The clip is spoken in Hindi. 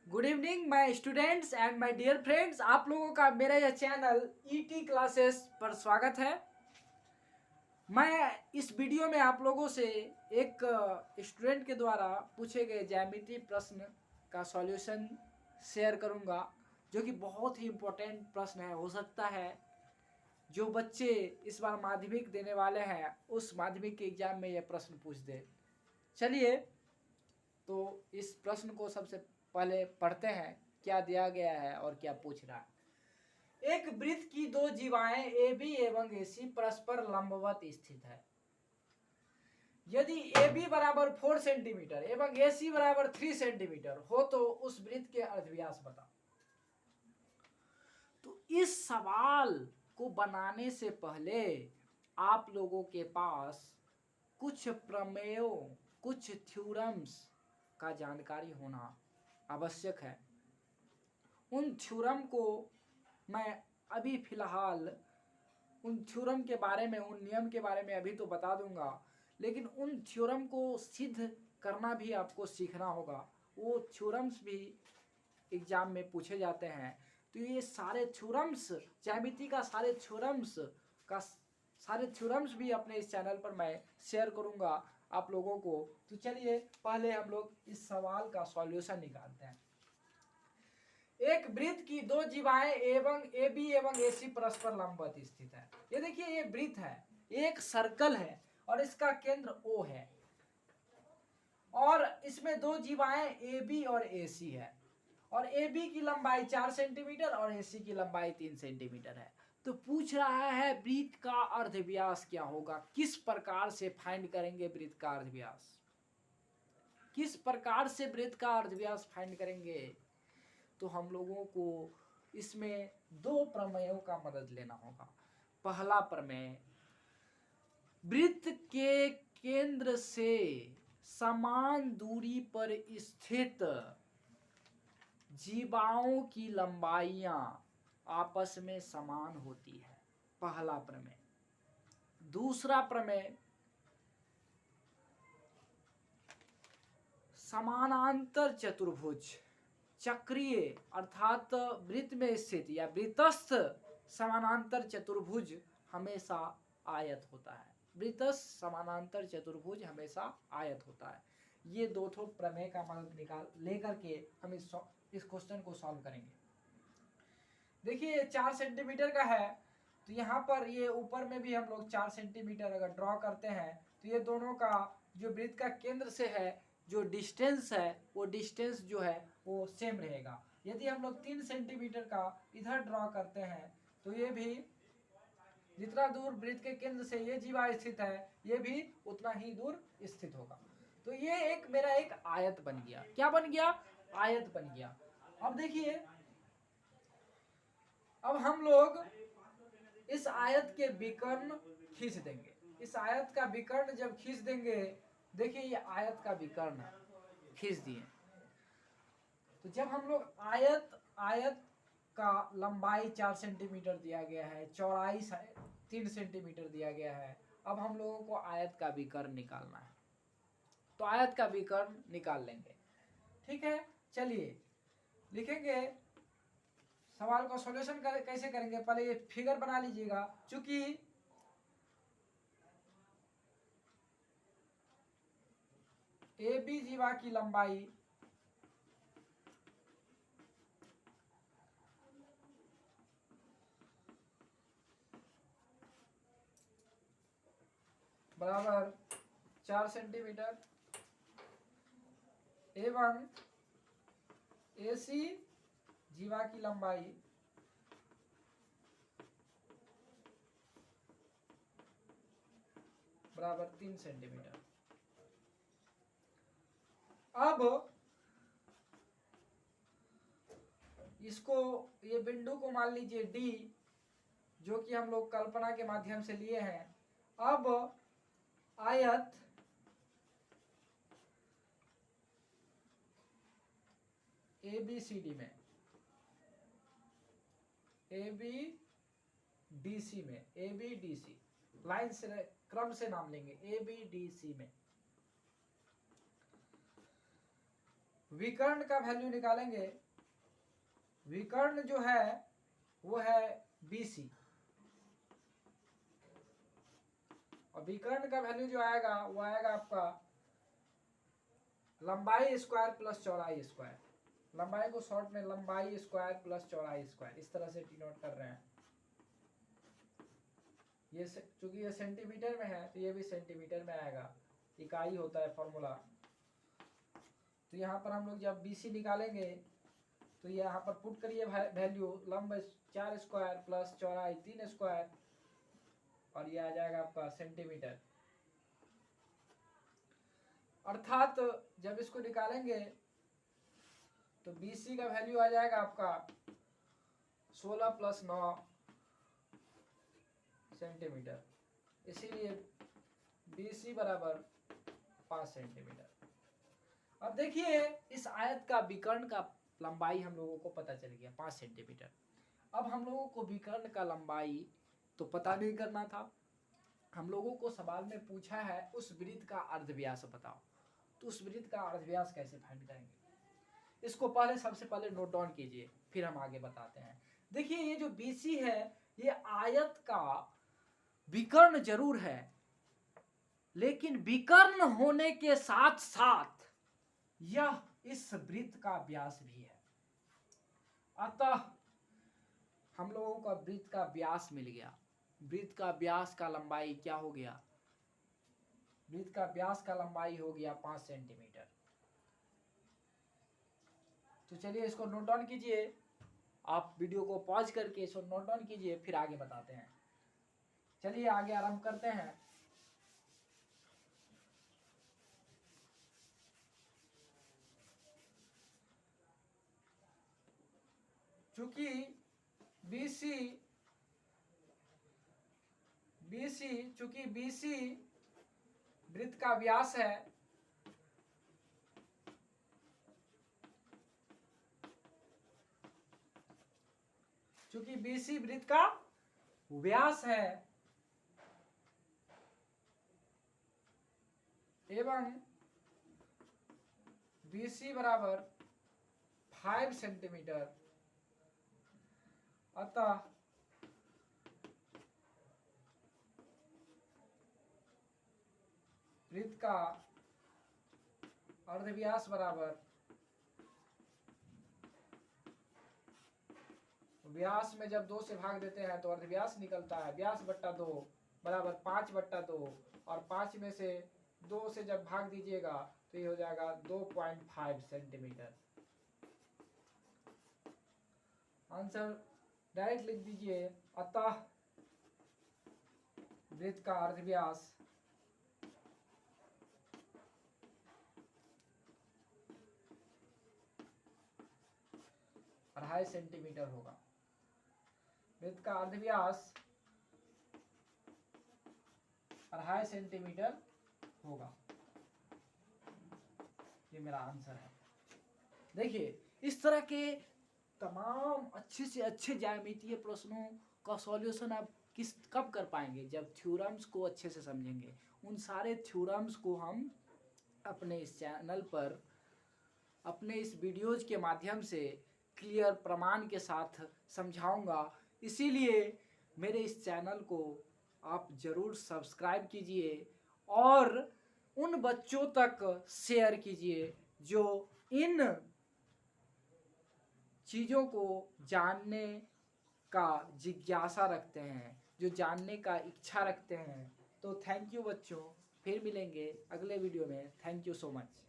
Good evening my students and my dear friends. आप लोगों का मेरा यह चैनल ईटी क्लासेस पर स्वागत है। मैं इस वीडियो में आप लोगों से एक स्टूडेंट के द्वारा पूछे गए ज्यामितीय प्रश्न का सॉल्यूशन शेयर करूंगा, जो कि बहुत ही इम्पोर्टेंट प्रश्न है। हो सकता है जो बच्चे इस बार माध्यमिक देने वाले हैं उस माध्यमिक के एग्जाम में यह प्रश्न पूछ दे। चलिए तो इस प्रश्न को सबसे पहले पढ़ते हैं, क्या दिया गया है और क्या पूछ रहा है। एक वृत्त की दो जीवाएं ए बी एवं ए सी परस्पर लंबवत स्थित है। यदि ए बी बराबर 4 सेंटीमीटर एवं ए सी बराबर 3 सेंटीमीटर हो तो उस वृत्त के अर्धव्यास बताओ। तो इस सवाल को बनाने से पहले आप लोगों के पास कुछ प्रमेयों, कुछ थ्योरम्स का जानकारी होना आवश्यक है। उन थ्योरम को मैं अभी फिलहाल उन थ्योरम के बारे में, उन नियम के बारे में अभी तो बता दूंगा, लेकिन उन थ्योरम को सिद्ध करना भी आपको सीखना होगा। वो थ्योरम्स भी एग्जाम में पूछे जाते हैं। तो ये सारे थ्योरम्स, ज्यामिति का सारे थ्योरम्स भी अपने इस चैनल पर मैं शेयर करूंगा आप लोगों को। तो चलिए पहले हम लोग इस सवाल का सॉल्यूशन निकालते हैं। एक वृत्त की दो जीवाएं एवं ए बी एवं ए सी परस्पर लंबवत स्थित है। ये देखिए, ये वृत्त है, एक सर्कल है और इसका केंद्र O है और इसमें दो जीवाएं ए बी और ए सी है और ए बी की लंबाई 4 सेंटीमीटर और ए सी की लंबाई 3 सेंटीमीटर है। तो पूछ रहा है वृत्त का अर्धव्यास क्या होगा। किस प्रकार से फाइंड करेंगे वृत्त का अर्धव्यास, किस प्रकार से वृत्त का अर्धव्यास फाइंड करेंगे। तो हम लोगों को इसमें दो प्रमेयों का मदद लेना होगा। पहला प्रमेय, वृत्त के केंद्र से समान दूरी पर स्थित जीवाओं की लंबाइयां आपस में समान होती है। पहला प्रमेय। दूसरा प्रमेय, समानांतर चतुर्भुज, चक्रीय अर्थात वृत्त में स्थित या वृत्तस्थ समानांतर चतुर्भुज हमेशा आयत होता है। वृत्तस्थ समानांतर चतुर्भुज हमेशा आयत होता है। ये दो ठो प्रमेय का मदद निकाल लेकर के हम इस क्वेश्चन को सॉल्व करेंगे। देखिए 4 सेंटीमीटर का है, तो यहाँ पर ये ऊपर में भी हम लोग 4 सेंटीमीटर अगर ड्रॉ करते हैं तो ये दोनों का जो वृत्त का केंद्र से है जो डिस्टेंस है वो डिस्टेंस जो है वो सेम रहेगा। यदि हम लोग 3 सेंटीमीटर का इधर ड्रॉ करते हैं तो ये भी जितना दूर वृत्त के केंद्र से ये जीवा स्थित है ये भी उतना ही दूर स्थित होगा। तो ये एक मेरा एक आयत बन गया। क्या बन गया? आयत बन गया। अब देखिए, अब हम लोग इस आयत के विकर्ण खींच देंगे। इस आयत का विकर्ण जब खींच देंगे, देखिए ये आयत का विकर्ण खींच दिए। तो जब हम लोग आयत का लंबाई 4 सेंटीमीटर दिया गया है, चौड़ाई 3 सेंटीमीटर दिया गया है, अब हम लोगों को आयत का विकर्ण निकालना है। तो आयत का विकर्ण निकाल लेंगे। ठीक है, चलिए लिखेंगे। सवाल का सॉल्यूशन कैसे करेंगे, पहले ये फिगर बना लीजिएगा। चूंकि ए बी जीवा की लंबाई बराबर 4 सेंटीमीटर एवं AC जीवा की लंबाई बराबर 3 सेंटीमीटर। अब इसको, ये बिंदु को मान लीजिए D, जो कि हम लोग कल्पना के माध्यम से लिए हैं। अब आयत ABCD में, ABDC में, ABDC लाइन से क्रम से नाम लेंगे। ABDC में विकर्ण का वैल्यू निकालेंगे। विकर्ण जो है वो है BC, और विकर्ण का वैल्यू जो आएगा वो आएगा आपका लंबाई स्क्वायर प्लस चौड़ाई स्क्वायर। लंबाई को शॉर्ट में लंबाई स्क्वायर प्लस चौड़ाई स्क्वायर इस तरह से डिनोट कर रहे हैं। ये चूंकि ये सेंटीमीटर में है तो ये भी सेंटीमीटर में आएगा, इकाई होता है फॉर्मूला। तो यहाँ पर हम लोग जब BC निकालेंगे तो यहाँ पर पुट करिए वैल्यू, लंब 4 स्क्वायर प्लस चौड़ाई 3 स्क्वायर, और ये आ जाएगा आपका सेंटीमीटर। अर्थात जब इसको निकालेंगे तो BC का वैल्यू आ जाएगा आपका 16 प्लस 9 सेंटीमीटर, इसीलिए BC बराबर 5 सेंटीमीटर। अब देखिए इस आयत का विकर्ण का लंबाई हम लोगों को पता चल गया 5 सेंटीमीटर। अब हम लोगों को विकर्ण का लंबाई तो पता नहीं करना था, हम लोगों को सवाल में पूछा है उस वृत्त का अर्धव्यास बताओ। तो उस वृत्त का अर्धव्यास कैसे फाइंड करेंगे, इसको पहले सबसे पहले नोट डाउन कीजिए, फिर हम आगे बताते हैं। देखिए ये जो BC है ये आयत का विकर्ण जरूर है, लेकिन विकर्ण होने के साथ साथ यह इस वृत्त का व्यास भी है। अतः हम लोगों का वृत्त का व्यास मिल गया। वृत्त का व्यास का लंबाई क्या हो गया, वृत्त का व्यास का लंबाई हो गया 5 सेंटीमीटर। तो चलिए इसको नोट डाउन कीजिए, आप वीडियो को पॉज करके इसको नोट डाउन कीजिए, फिर आगे बताते हैं। चलिए आगे आरंभ करते हैं। चूंकि BC वृत्त का व्यास है, चूंकि BC वृत्त का व्यास है एवं BC बराबर 5 सेंटीमीटर, अतः वृत्त का अर्धव्यास बराबर, व्यास में जब 2 से भाग देते हैं तो अर्धव्यास निकलता है, व्यास बट्टा 2 बराबर 5 बट्टा 2, और 5 में से 2 से जब भाग दीजिएगा तो ये हो जाएगा 2.5 सेंटीमीटर। आंसर डायरेक्ट लिख दीजिए। अतः वृत्त का अर्धव्यास 2.5 सेंटीमीटर होगा। वृत्त का अर्धव्यास 2.5 सेंटीमीटर होगा, ये मेरा आंसर है। देखिए इस तरह के तमाम अच्छे से अच्छे ज्यामितीय प्रश्नों का सॉल्यूशन आप कब कर पाएंगे, जब थ्योरम्स को अच्छे से समझेंगे। उन सारे थ्योरम्स को हम अपने इस चैनल पर अपने इस वीडियोज के माध्यम से क्लियर प्रमाण के साथ समझाऊंगा। इसीलिए मेरे इस चैनल को आप ज़रूर सब्सक्राइब कीजिए और उन बच्चों तक शेयर कीजिए जो इन चीज़ों को जानने का जिज्ञासा रखते हैं, जो जानने का इच्छा रखते हैं। तो थैंक यू बच्चों, फिर मिलेंगे अगले वीडियो में। Thank you so much.